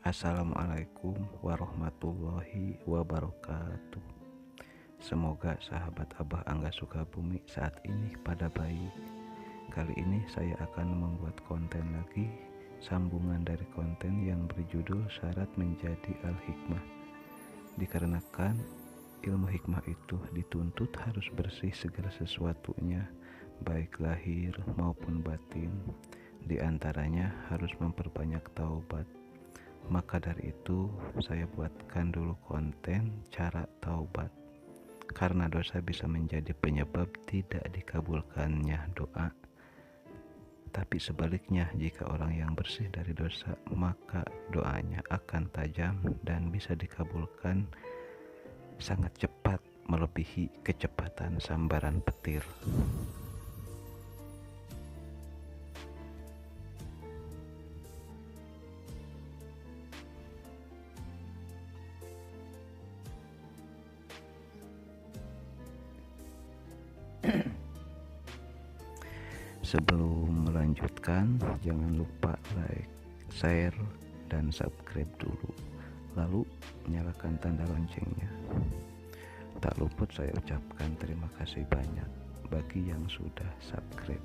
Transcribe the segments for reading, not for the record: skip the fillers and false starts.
Assalamualaikum warahmatullahi wabarakatuh. Semoga sahabat Abah Angga Sukabumi saat ini pada baik. Kali ini saya akan membuat konten lagi, sambungan dari konten yang berjudul Syarat Menjadi Al-Hikmah. Dikarenakan ilmu hikmah itu dituntut harus bersih segala sesuatunya, baik lahir maupun batin. Di antaranya harus memperbanyak taubat. Maka dari itu saya buatkan dulu konten cara taubat, karena dosa bisa menjadi penyebab tidak dikabulkannya doa. Tapi sebaliknya, jika orang yang bersih dari dosa, maka doanya akan tajam dan bisa dikabulkan sangat cepat, melebihi kecepatan sambaran petir. Sebelum melanjutkan, jangan lupa like, share, dan subscribe dulu. Lalu nyalakan tanda loncengnya. Tak luput saya ucapkan terima kasih banyak bagi yang sudah subscribe.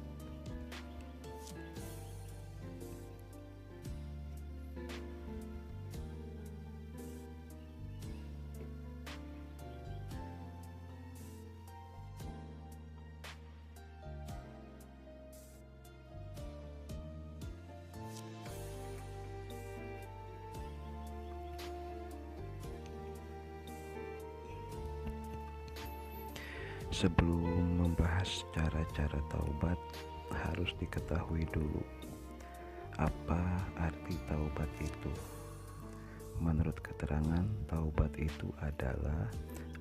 Sebelum membahas cara-cara taubat, harus diketahui dulu apa arti taubat itu. Menurut keterangan, taubat itu adalah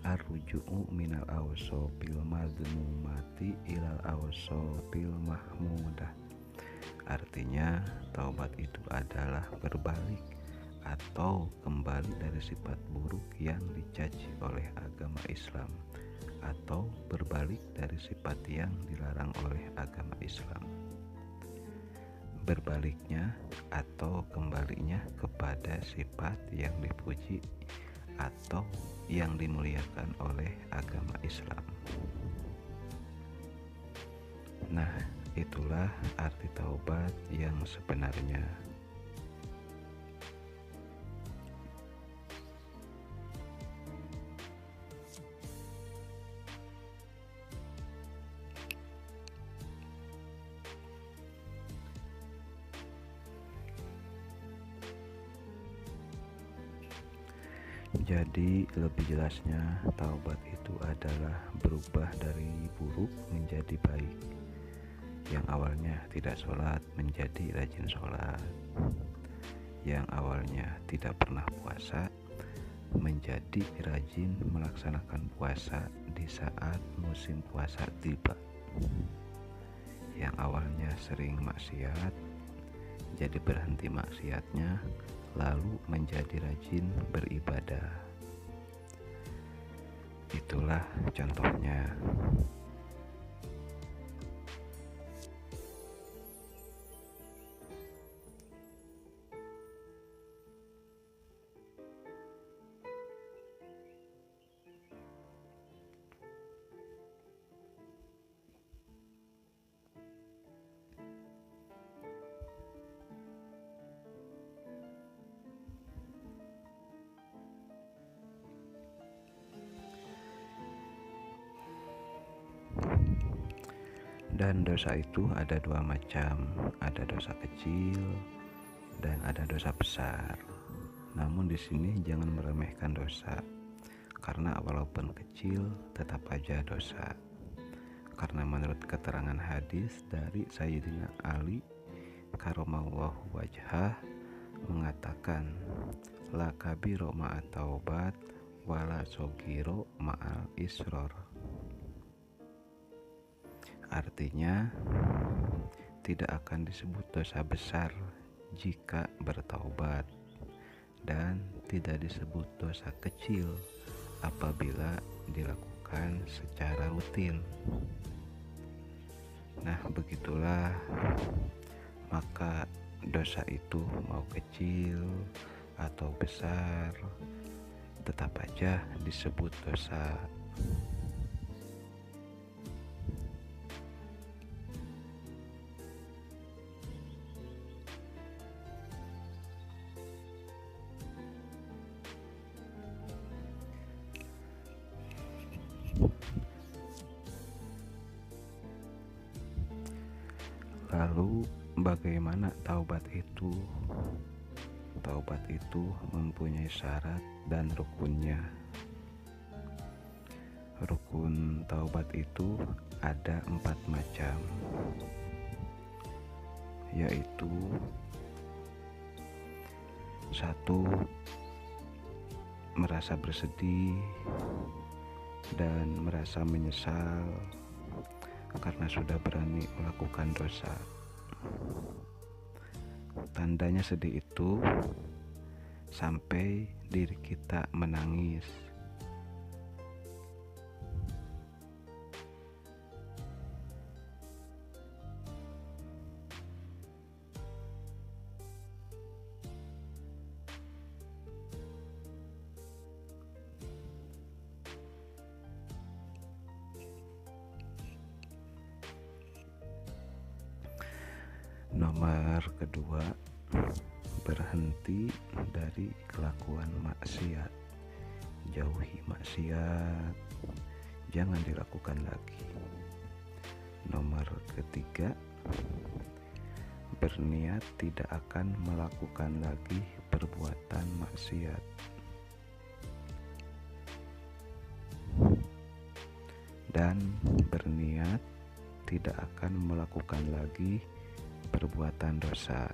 ar-ruju'u minal awsofil mazmumati ilal awsofil mahmudah. Artinya, taubat itu adalah berbalik atau kembali dari sifat buruk yang dicaci oleh agama Islam, atau berbalik dari sifat yang dilarang oleh agama Islam. Berbaliknya atau kembalinya kepada sifat yang dipuji atau yang dimuliakan oleh agama Islam. Nah, itulah arti taubat yang sebenarnya. Jadi lebih jelasnya, taubat itu adalah berubah dari buruk menjadi baik. Yang awalnya tidak sholat menjadi rajin sholat. Yang awalnya tidak pernah puasa menjadi rajin melaksanakan puasa di saat musim puasa tiba. Yang awalnya sering maksiat jadi berhenti maksiatnya, lalu menjadi rajin beribadah. Itulah contohnya. Dan dosa itu ada dua macam, ada dosa kecil dan ada dosa besar. Namun di sini jangan meremehkan dosa, karena walaupun kecil tetap aja dosa. Karena menurut keterangan hadis dari Sayyidina Ali karamallahu wajhah mengatakan, la kabiro ma'at taubat wala sogiro ma'al isror. Artinya, tidak akan disebut dosa besar jika bertaubat, dan tidak disebut dosa kecil apabila dilakukan secara rutin. Nah, begitulah. Maka dosa itu mau kecil, atau besar, tetap aja disebut dosa. Lalu bagaimana taubat itu? Taubat itu mempunyai syarat dan rukunnya. Rukun taubat itu ada 4 macam, yaitu 1. Merasa bersedih dan merasa menyesal karena sudah berani melakukan dosa. Tandanya sedih itu sampai diri kita menangis. Nomor kedua, berhenti dari kelakuan maksiat. Jauhi maksiat, jangan dilakukan lagi. Nomor ketiga, berniat tidak akan melakukan lagi perbuatan maksiat. Dan berniat tidak akan melakukan lagi perbuatan dosa.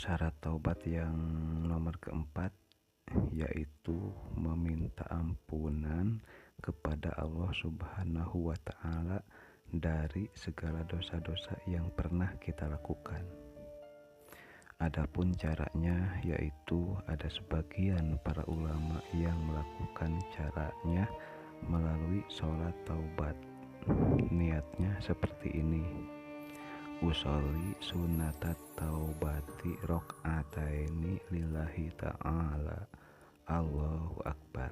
Syarat taubat yang nomor keempat yaitu meminta ampunan kepada Allah Subhanahu wa Ta'ala dari segala dosa-dosa yang pernah kita lakukan. Adapun caranya yaitu ada sebagian para ulama yang melakukan caranya melalui sholat taubat. Niatnya seperti ini: usolli sunatat taubati rok'ataini lillahi ta'ala, Allahu Akbar.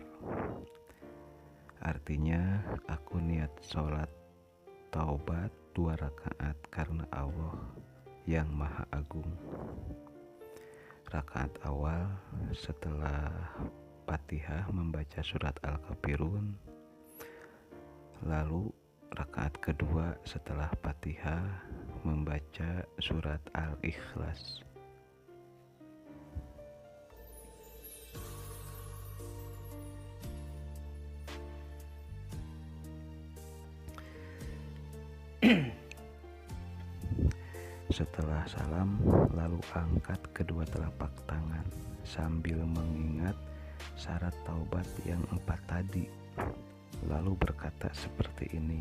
Artinya, aku niat sholat taubat 2 rakaat karena Allah yang Maha Agung. Rakaat awal setelah Fatihah membaca surat Al-Kafirun, lalu rakaat kedua setelah Fatihah membaca surat Al-Ikhlas. Setelah salam, lalu angkat kedua telapak tangan sambil mengingat syarat taubat yang 4 tadi. Lalu berkata seperti ini: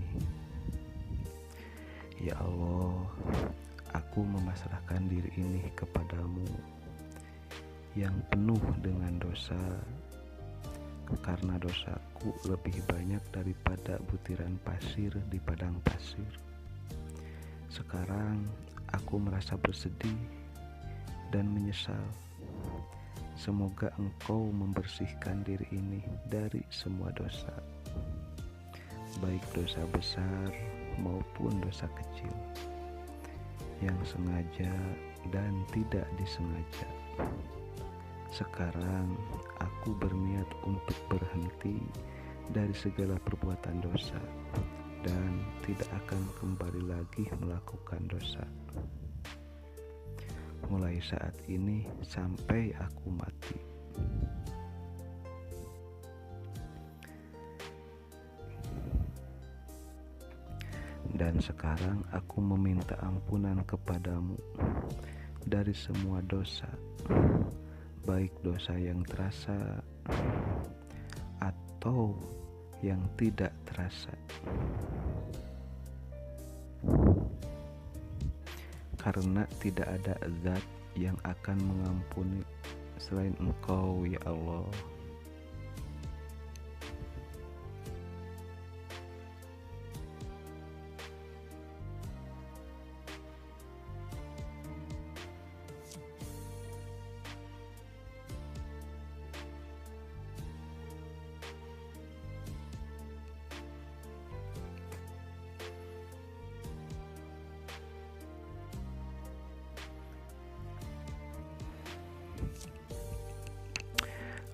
Ya Allah, aku memasrahkan diri ini kepadamu yang penuh dengan dosa, karena dosaku lebih banyak daripada butiran pasir di padang pasir. Sekarang aku merasa bersedih dan menyesal. Semoga Engkau membersihkan diri ini dari semua dosa, baik dosa besar maupun dosa kecil, yang sengaja dan tidak disengaja. Sekarang aku berniat untuk berhenti dari segala perbuatan dosa dan tidak akan kembali lagi melakukan dosa, mulai saat ini sampai aku mati. Dan sekarang aku meminta ampunan kepadamu dari semua dosa, baik dosa yang terasa atau yang tidak terasa, karena tidak ada zat yang akan mengampuni selain Engkau ya Allah.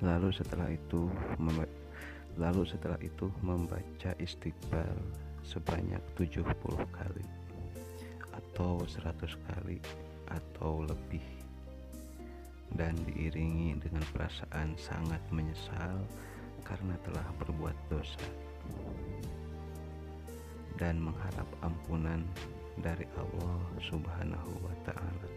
Lalu setelah itu membaca istighfar sebanyak 70 kali atau 100 kali atau lebih, dan diiringi dengan perasaan sangat menyesal karena telah berbuat dosa dan mengharap ampunan dari Allah Subhanahu wa Ta'ala.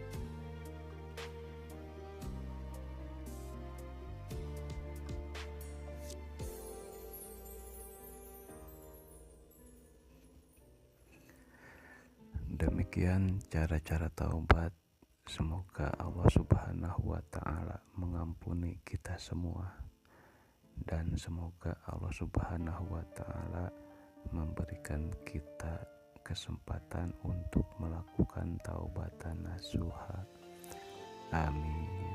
Demikian cara-cara taubat. Semoga Allah Subhanahu wa Ta'ala mengampuni kita semua, dan semoga Allah Subhanahu wa Ta'ala memberikan kita kesempatan untuk melakukan taubatan nasuha. Amin.